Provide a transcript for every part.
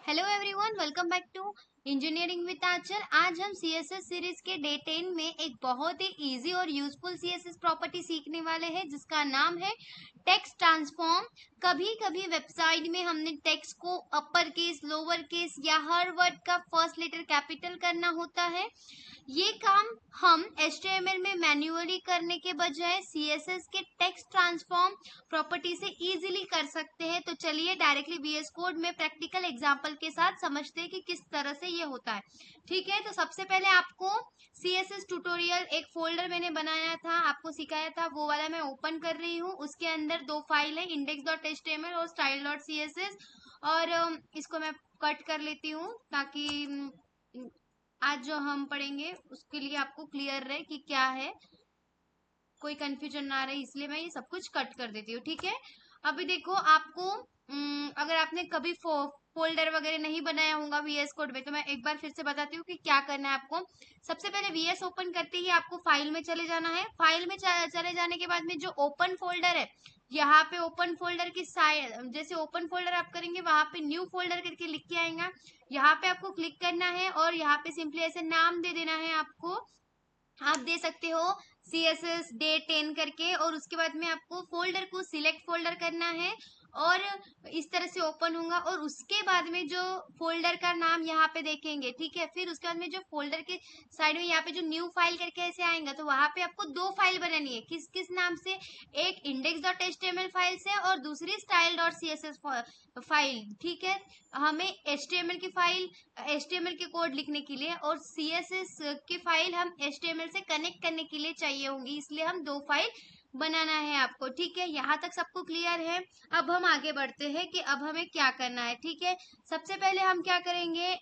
Hello everyone, welcome back to engineering with Anchal. आज हम CSS series के डे 10 में एक बहुत ही इजी और यूजफुल सीएसएस प्रॉपर्टी सीखने वाले हैं जिसका नाम है टेक्स्ट ट्रांसफॉर्म। कभी कभी वेबसाइट में हमने टेक्स्ट को अपर केस, लोअर केस या हर वर्ड का फर्स्ट लेटर कैपिटल करना होता है। ये काम हम HTML में मैन्युअली करने के बजाय CSS के टेक्स्ट ट्रांसफॉर्म प्रॉपर्टी से इजीली कर सकते हैं। तो चलिए डायरेक्टली VS कोड में प्रैक्टिकल एग्जांपल के साथ समझते हैं कि किस तरह से ये होता है। ठीक है, तो सबसे पहले आपको CSS ट्यूटोरियल एक फोल्डर मैंने बनाया था, आपको सिखाया था, वो वाला मैं ओपन कर रही हूँ। उसके अंदर दो फाइल है, index.html और style.css। और इसको मैं कट कर लेती हूँ ताकि आज जो हम पढ़ेंगे उसके लिए आपको क्लियर रहे कि क्या है, कोई कंफ्यूजन ना रहे, इसलिए मैं ये सब कुछ कट कर देती हूँ। ठीक है, अभी देखो आपको अगर आपने कभी फोल्डर वगैरह नहीं बनाया होगा VS कोड में, तो मैं एक बार फिर से बताती हूँ कि क्या करना है आपको। सबसे पहले VS ओपन करते ही आपको फाइल में चले जाना है। फाइल में चले जाने के बाद में जो ओपन फोल्डर है, यहाँ पे ओपन फोल्डर की साइड, जैसे ओपन फोल्डर आप करेंगे वहां पे न्यू फोल्डर करके लिख के आएगा। यहाँ पे आपको क्लिक करना है और यहाँ पे सिंपली ऐसे नाम दे देना है आपको। आप दे सकते हो CSS डे 10 करके, और उसके बाद में आपको फोल्डर को सिलेक्ट फोल्डर करना है और इस तरह से ओपन होगा। और उसके बाद में जो फोल्डर का नाम यहाँ पे देखेंगे, ठीक है, फिर उसके बाद में जो फोल्डर के साइड में यहाँ पे जो न्यू फाइल करके ऐसे आएगा, तो वहां पे आपको दो फाइल बनानी है। किस किस नाम से? एक index.html फाइल से और दूसरी style.css फाइल। ठीक है, हमें HTML की फाइल HTML के कोड लिखने के लिए और CSS की फाइल हम HTML से कनेक्ट करने के लिए चाहिए होंगी, इसलिए हम दो फाइल बनाना है आपको। ठीक है, यहाँ तक सबको क्लियर है? अब हम आगे बढ़ते हैं कि अब हमें क्या करना है। ठीक है, सबसे पहले हम क्या करेंगे,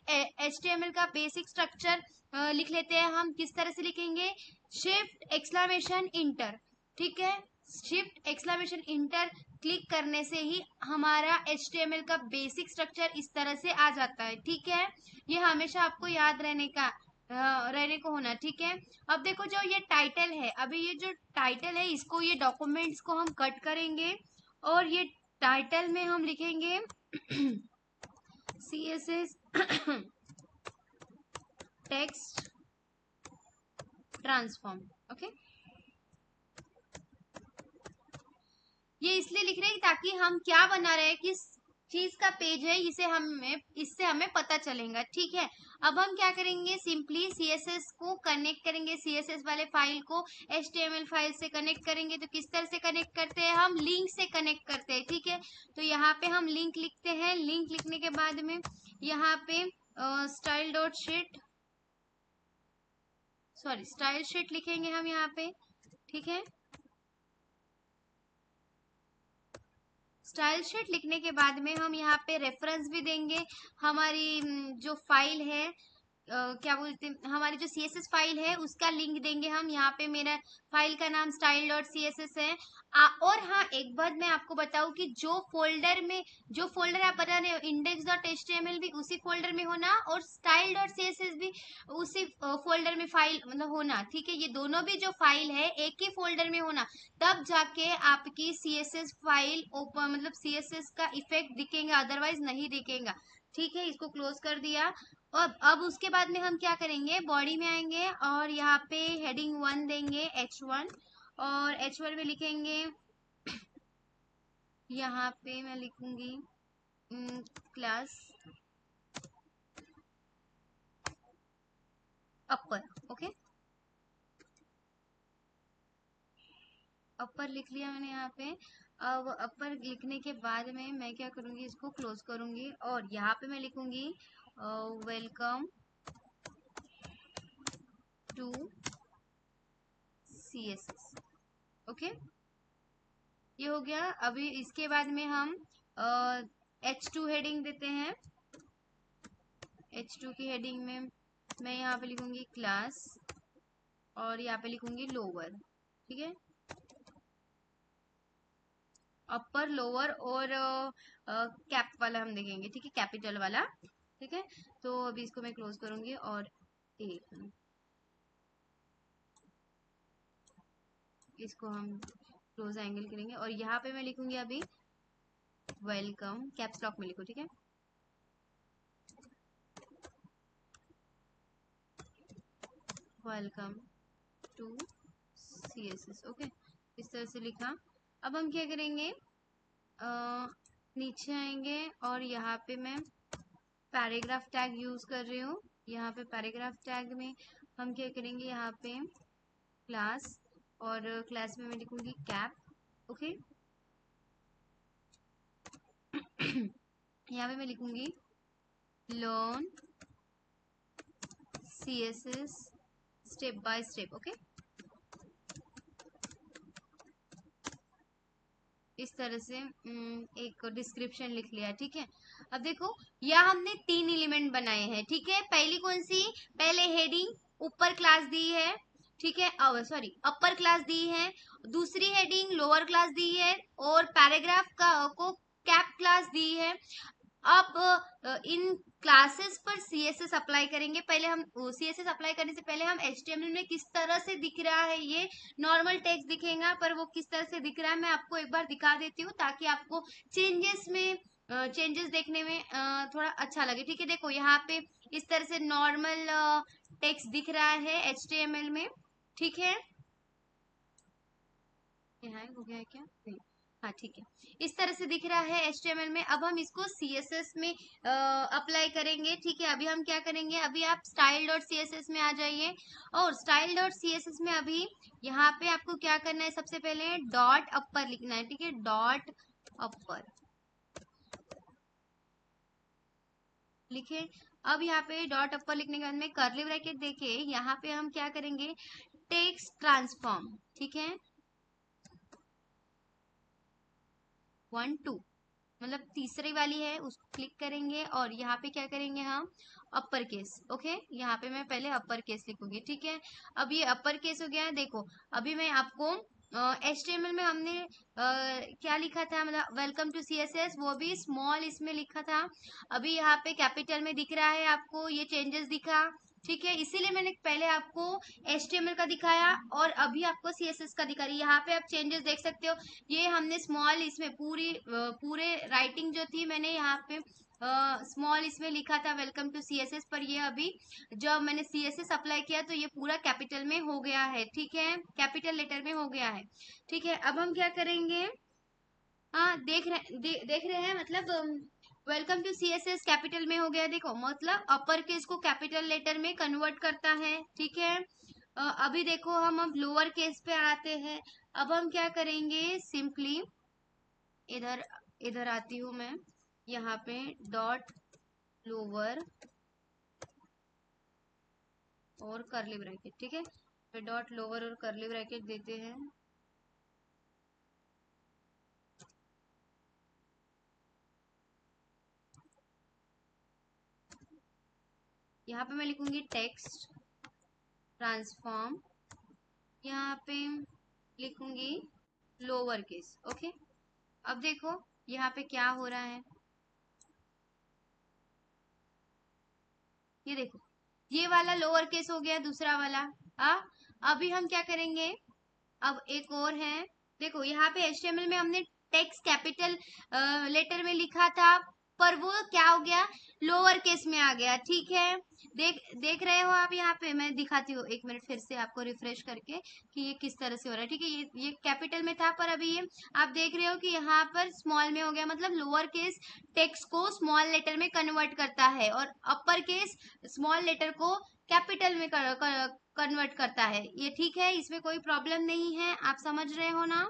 HTML का बेसिक स्ट्रक्चर लिख लेते हैं। हम किस तरह से लिखेंगे? Shift exclamation inter. ठीक है, शिफ्ट एक्सक्लेमेशन इंटर क्लिक करने से ही हमारा HTML का बेसिक स्ट्रक्चर इस तरह से आ जाता है। ठीक है, ये हमेशा आपको याद रहने को होना। ठीक है, अब देखो जो ये टाइटल है, अभी ये जो टाइटल है इसको, ये डॉक्यूमेंट्स को हम कट करेंगे और ये टाइटल में हम लिखेंगे CSS टेक्स्ट ट्रांसफॉर्म। ओके, ये इसलिए लिख रहे हैं ताकि हम क्या बना रहे हैं, किस चीज का पेज है, इससे हमें पता चलेगा। ठीक है, अब हम क्या करेंगे, सिंपली CSS को कनेक्ट करेंगे, CSS वाले फाइल को HTML फाइल से कनेक्ट करेंगे। तो किस तरह से कनेक्ट करते हैं? हम लिंक से कनेक्ट करते हैं। ठीक है, तो यहाँ पे हम लिंक लिखते हैं। लिंक लिखने के बाद में यहाँ पे स्टाइल शीट लिखेंगे हम यहाँ पे। ठीक है, स्टाइल शीट लिखने के बाद में हम यहाँ पे रेफरेंस भी देंगे। हमारी जो फाइल है, क्या बोलते हैं, हमारी जो CSS फाइल है उसका लिंक देंगे हम। यहाँ पे मेरा फाइल का नाम style.css है। और हाँ, एक बात मैं आपको बताऊं कि जो फोल्डर आप बता रहे हो index.html भी उसी फोल्डर में होना और style.css भी उसी फोल्डर में फाइल मतलब होना। ठीक है, ये दोनों भी जो फाइल है एक ही फोल्डर में होना, तब जाके आपकी CSS फाइल ओपन, मतलब CSS का इफेक्ट दिखेगा, अदरवाइज नहीं दिखेगा। ठीक है, इसको क्लोज कर दिया। और अब उसके बाद में हम क्या करेंगे, बॉडी में आएंगे और यहाँ पे हेडिंग 1 देंगे, H1। और H1 में लिखेंगे, यहाँ पे मैं लिखूंगी क्लास अपर। ओके, अपर लिख लिया मैंने यहाँ पे। अब अपर लिखने के बाद में मैं क्या करूंगी, इसको क्लोज करूंगी और यहाँ पे मैं लिखूंगी वेलकम टू CSS। ओके, ये हो गया। अभी इसके बाद में हम H2 हेडिंग देते हैं। H2 की हेडिंग में मैं यहाँ पे लिखूंगी क्लास और यहाँ पे लिखूंगी लोअर। ठीक है, अपर लोअर और कैप वाला हम देखेंगे। ठीक है, कैपिटल वाला। ठीक है, तो अभी इसको मैं क्लोज करूंगी और एक इसको हम क्लोज एंगल करेंगे और यहाँ पे मैं लिखूंगी अभी वेलकम, कैप्स लॉक में लिखो। ठीक है, वेलकम टू CSS। ओके, इस तरह से लिखा। अब हम क्या करेंगे, नीचे आएंगे और यहाँ पे मैं पैराग्राफ टैग यूज कर रही हूँ। यहाँ पे पैराग्राफ टैग में हम क्या करेंगे, यहाँ पे क्लास, और क्लास में मैं लिखूंगी कैप। ओके, यहाँ पे मैं लिखूंगी learn CSS step by step. Okay, इस तरह से एक डिस्क्रिप्शन लिख लिया। ठीक है, अब देखो यहाँ हमने 3 एलिमेंट बनाए हैं। ठीक है, पहली कौन सी, पहले हेडिंग ऊपर क्लास दी है। ठीक है, सॉरी अपर क्लास दी है, दूसरी हेडिंग लोअर क्लास दी है, और पैराग्राफ का को कैप क्लास दी है। अब इन क्लासेस पर CSS अप्लाई करेंगे। पहले हम CSS अप्लाई करने से पहले हम HTML में किस तरह से दिख रहा है, ये नॉर्मल टेक्स्ट दिखेगा, पर वो किस तरह से दिख रहा है मैं आपको एक बार दिखा देती हूँ, ताकि आपको चेंजेस देखने में थोड़ा अच्छा लगे। ठीक है, देखो यहाँ पे इस तरह से नॉर्मल टेक्स्ट दिख रहा है HTML में। ठीक है, यहाँ हो गया है क्या, नहीं, हाँ ठीक है, इस तरह से दिख रहा है HTML में। अब हम इसको CSS में अप्लाई करेंगे। ठीक है, अभी हम क्या करेंगे, अभी आप style.css में आ जाइए, और style.css में अभी यहाँ पे आपको क्या करना है, सबसे पहले डॉट अपर लिखना है। ठीक है, डॉट अपर लिखे। अब यहाँ पे डॉट अपर लिखने के बाद में कर्ली ब्रैकेट देके यहाँ पे हम क्या करेंगे, टेक्स्ट ट्रांसफॉर्म। ठीक है, 1 2 मतलब तीसरी वाली है, उसको क्लिक करेंगे और यहाँ पे क्या करेंगे हम, अपर केस। ओके, यहाँ पे मैं पहले अपर केस लिखूंगी। ठीक है, अब ये अपर केस हो गया है। देखो अभी मैं आपको HTML में हमने क्या लिखा था, मतलब वेलकम टू CSS, वो भी स्मॉल इसमें लिखा था। अभी यहाँ पे कैपिटल में दिख रहा है आपको, ये चेंजेस दिखा। ठीक है, इसीलिए मैंने पहले आपको HTML का दिखाया और अभी आपको CSS का दिखा रही है। यहाँ पे आप चेंजेस देख सकते हो, ये हमने स्मॉल इसमें पूरे राइटिंग जो थी मैंने यहाँ पे स्मॉल इसमें लिखा था वेलकम टू CSS, पर ये अभी जब मैंने CSS अप्लाई किया तो ये पूरा कैपिटल में हो गया है। ठीक है, कैपिटल लेटर में हो गया है। ठीक है, अब हम क्या करेंगे, हाँ देख रहे हैं, मतलब वेलकम टू CSS कैपिटल में हो गया। देखो मतलब अपर केस को कैपिटल लेटर में कन्वर्ट करता है। ठीक है, अभी देखो हम अब लोअर केस पे आते हैं। अब हम क्या करेंगे, सिंपली इधर इधर आती हूँ मैं, यहाँ पे डॉट लोअर और कर्ली ब्रैकेट। ठीक है, फिर डॉट लोअर और कर्ली ब्रैकेट देते हैं। यहाँ पे मैं लिखूंगी टेक्स्ट ट्रांसफॉर्म, यहाँ पे लिखूंगी लोअर केस। ओके, अब देखो यहाँ पे क्या हो रहा है, ये देखो ये वाला लोअर केस हो गया, दूसरा वाला। अभी हम क्या करेंगे, अब एक और है। देखो यहाँ पे HTML में हमने टेक्स्ट कैपिटल लेटर में लिखा था, पर वो क्या हो गया, लोअर केस में आ गया। ठीक है, देख रहे हो आप, यहाँ पे मैं दिखाती हूँ, एक मिनट फिर से आपको रिफ्रेश करके कि ये किस तरह से हो रहा है। ठीक है, ये कैपिटल में था, पर अभी ये आप देख रहे हो कि यहाँ पर स्मॉल में हो गया। मतलब लोअर केस टेक्स्ट को स्मॉल लेटर में कन्वर्ट करता है और अपर केस स्मॉल लेटर को कैपिटल में कन्वर्ट करता है। ये ठीक है, इसमें कोई प्रॉब्लम नहीं है, आप समझ रहे हो ना।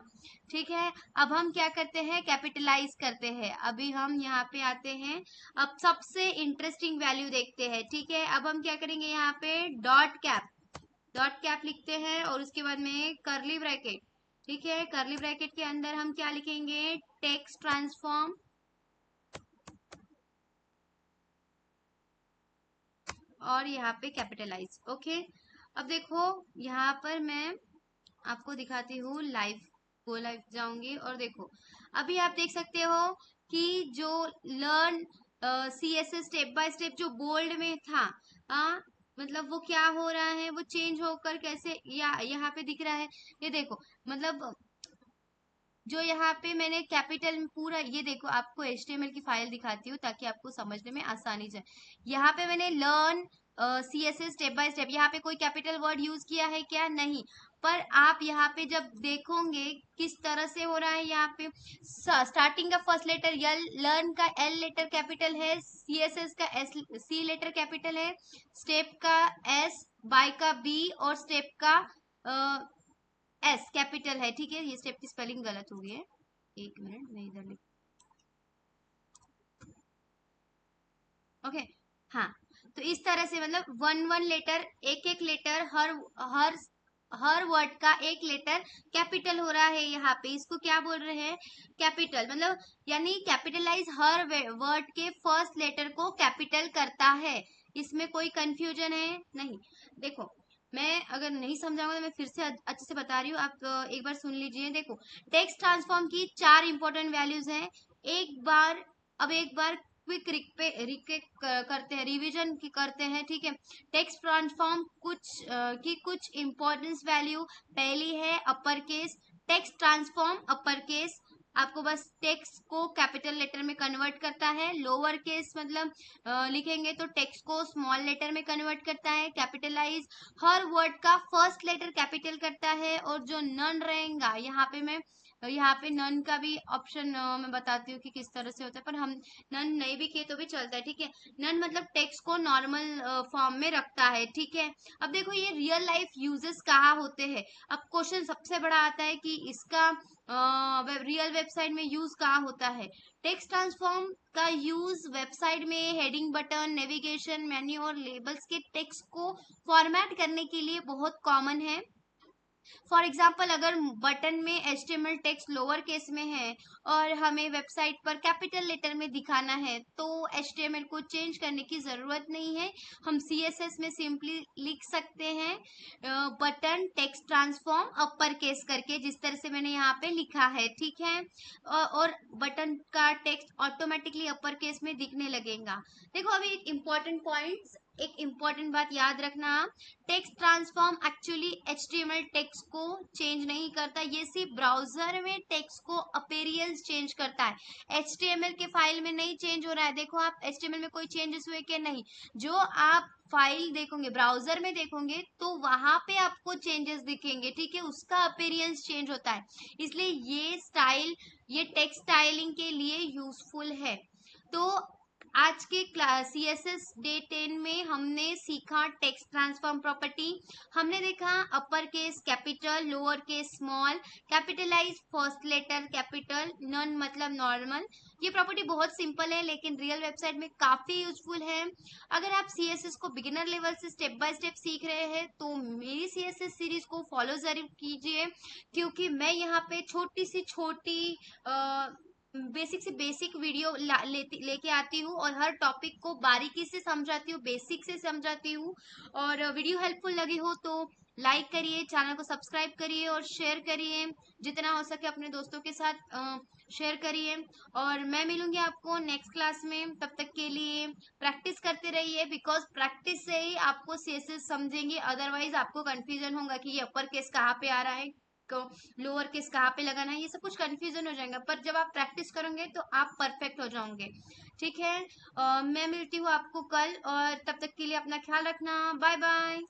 ठीक है, अब हम क्या करते हैं, कैपिटलाइज करते हैं। अभी हम यहाँ पे आते हैं, अब सबसे इंटरेस्टिंग वैल्यू देखते हैं। ठीक है, अब हम क्या करेंगे, यहाँ पे डॉट कैप लिखते हैं और उसके बाद में कर्ली ब्रैकेट। ठीक है, कर्ली ब्रैकेट के अंदर हम क्या लिखेंगे, टेक्स्ट ट्रांसफॉर्म, और यहाँ पे कैपिटलाइज। ओके, अब देखो यहाँ पर मैं आपको दिखाती हूँ लाइव, गो लाइव जाऊंगी और देखो अभी आप देख सकते हो कि जो learn CSS step by step जो बोल्ड में था, मतलब वो क्या हो रहा है, वो चेंज होकर कैसे यहाँ पे दिख रहा है। ये देखो मतलब जो यहाँ पे मैंने कैपिटल में पूरा, ये देखो आपको HTML की फाइल दिखाती हूँ ताकि आपको समझने में आसानी जाए। यहाँ पे मैंने learn CSS step by step. यहाँ पे कोई कैपिटल वर्ड यूज किया है क्या? नहीं। पर आप यहाँ पे जब देखोगे किस तरह से हो रहा है, यहाँ पे स्टार्टिंग का फर्स्ट लेटर यल, लर्न का L लेटर कैपिटल है, CSS का C लेटर कैपिटल है, स्टेप का S, बाय का B और स्टेप का S कैपिटल है। ठीक है, ये स्टेप की स्पेलिंग गलत हो गई है, एक मिनट मैं इधर लिख। ओके, हाँ। तो इस तरह से मतलब वन वन लेटर, एक एक लेटर, हर हर वर्ड का एक लेटर कैपिटल हो रहा है यहाँ पे, इसको क्या बोल रहे हैं? कैपिटल। मतलब यानी कैपिटलाइज हर वर्ड के फर्स्ट लेटर को कैपिटल करता है। इसमें कोई कंफ्यूजन है नहीं। देखो, मैं अगर नहीं समझाऊंगा तो मैं फिर से अच्छे से बता रही हूँ, आप एक बार सुन लीजिए। देखो, टेक्स्ट ट्रांसफॉर्म की 4 इंपॉर्टेंट वैल्यूज हैं। एक बार क्विक करते हैं, रिवीजन की करते हैं। ठीक है, टेक्स्ट ट्रांसफॉर्म की कुछ इंपॉर्टेंस वैल्यू। पहली है upper case. Text transform upper case आपको बस टेक्स्ट को कैपिटल लेटर में कन्वर्ट करता है। लोअर केस मतलब लिखेंगे तो टेक्स्ट को स्मॉल लेटर में कन्वर्ट करता है। कैपिटलाइज हर वर्ड का फर्स्ट लेटर कैपिटल करता है। और जो नन रहेगा, यहाँ पे नन का भी ऑप्शन मैं बताती हूँ कि किस तरह से होता है, पर हम नन नहीं भी किए तो भी चलता है। ठीक है, नन मतलब टेक्स्ट को नॉर्मल फॉर्म में रखता है। ठीक है, अब देखो ये रियल लाइफ यूजेस कहाँ होते हैं। अब क्वेश्चन सबसे बड़ा आता है कि इसका रियल वेबसाइट में यूज कहाँ होता है। टेक्स्ट ट्रांसफॉर्म का यूज वेबसाइट में हेडिंग, बटन, नेविगेशन मेन्यू और लेबल्स के टेक्स्ट को फॉर्मेट करने के लिए बहुत कॉमन है। फॉर एग्जाम्पल, अगर बटन में HTML टेक्स्ट लोअर केस में है और हमें वेबसाइट पर कैपिटल लेटर में दिखाना है, तो HTML को चेंज करने की जरूरत नहीं है। हम CSS में सिंपली लिख सकते हैं button text transform upper case करके, जिस तरह से मैंने यहाँ पे लिखा है। ठीक है, और बटन का टेक्स्ट ऑटोमेटिकली अपर केस में दिखने लगेगा। देखो, अभी एक इम्पॉर्टेंट बात याद रखना, text transform actually HTML text को चेंज नहीं करता, ये सिर्फ ब्राउजर में टेक्स्ट को अपीयरेंस चेंज करता है। HTML के फाइल में नहीं चेंज हो रहा है। देखो, आप HTML में कोई चेंजेस हुए क्या? नहीं। जो आप फाइल देखोगे, ब्राउजर में देखोगे, तो वहां पे आपको चेंजेस दिखेंगे। ठीक है, उसका अपीयरेंस चेंज होता है। इसलिए ये टेक्स्ट स्टाइलिंग के लिए यूजफुल है। तो आज के CSS डे 10 में हमने सीखा टेक्स्ट ट्रांसफॉर्म प्रॉपर्टी। हमने देखा upper case capital, lower case small, capitalise first letter capital, none मतलब नॉर्मल। ये प्रॉपर्टी बहुत सिंपल है लेकिन रियल वेबसाइट में काफी यूजफुल है। अगर आप CSS को बिगिनर लेवल से स्टेप बाय स्टेप सीख रहे हैं तो मेरी CSS सीरीज को फॉलो जरूर कीजिए, क्योंकि मैं यहाँ पे छोटी सी छोटी बेसिक से बेसिक वीडियो लेके आती हूँ और हर टॉपिक को बारीकी से समझाती हूँ, बेसिक से समझाती हूँ। और वीडियो हेल्पफुल लगी हो तो लाइक करिए, चैनल को सब्सक्राइब करिए और शेयर करिए, जितना हो सके अपने दोस्तों के साथ शेयर करिए। और मैं मिलूंगी आपको नेक्स्ट क्लास में, तब तक के लिए प्रैक्टिस करते रहिए, बिकॉज प्रैक्टिस से ही आपको CSS समझेंगे। अदरवाइज आपको कंफ्यूजन होगा कि ये अपर केस कहाँ पे आ रहा है, लोअर केस कहाँ पे लगाना है, ये सब कुछ कंफ्यूजन हो जाएगा। पर जब आप प्रैक्टिस करोगे तो आप परफेक्ट हो जाओगे। ठीक है, मैं मिलती हूँ आपको कल, और तब तक के लिए अपना ख्याल रखना। Bye bye.